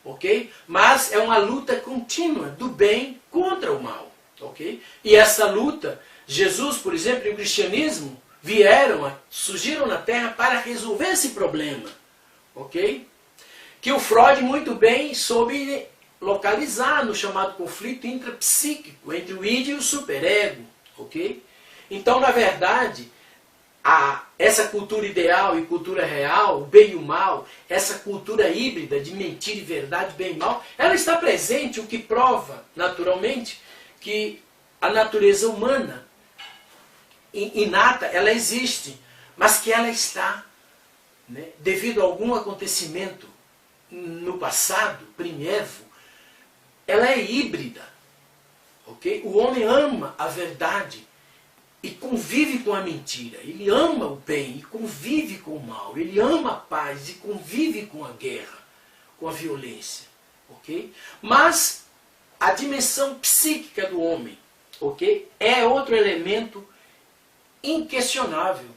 S1: ok? Mas é uma luta contínua do bem contra o mal, ok? E essa luta, Jesus, por exemplo, e o cristianismo surgiram na Terra para resolver esse problema, ok? Que o Freud muito bem soube localizar no chamado conflito intrapsíquico entre o id e o superego, ok? Então, na verdade, essa cultura ideal e cultura real, o bem e o mal, essa cultura híbrida de mentira e verdade, bem e mal, ela está presente, o que prova, naturalmente, que a natureza humana inata, ela existe, mas que ela está, né, devido a algum acontecimento no passado, primitivo, ela é híbrida. Okay? O homem ama a verdade e convive com a mentira. Ele ama o bem e convive com o mal. Ele ama a paz e convive com a guerra, com a violência. Okay? Mas a dimensão psíquica do homem, okay, é outro elemento inquestionável.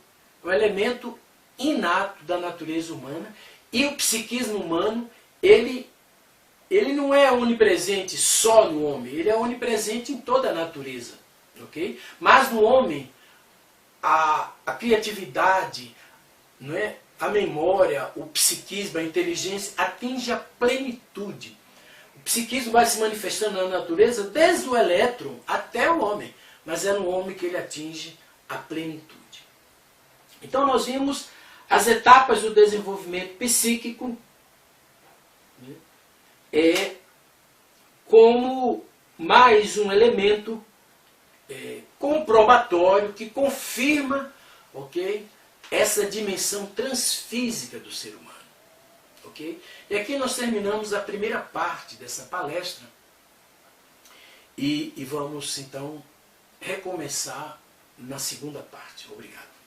S1: Um elemento inato da natureza humana. E o psiquismo humano, ele não é onipresente só no homem, ele é onipresente em toda a natureza. Okay? Mas no homem, a criatividade, não é? A memória, o psiquismo, a inteligência atinge a plenitude. O psiquismo vai se manifestando na natureza desde o elétron até o homem, mas é no homem que ele atinge a plenitude. Então nós vimos as etapas do desenvolvimento psíquico, né, como mais um elemento comprobatório que confirma, okay, essa dimensão transfísica do ser humano. Okay? E aqui nós terminamos a primeira parte dessa palestra e vamos então recomeçar na segunda parte. Obrigado.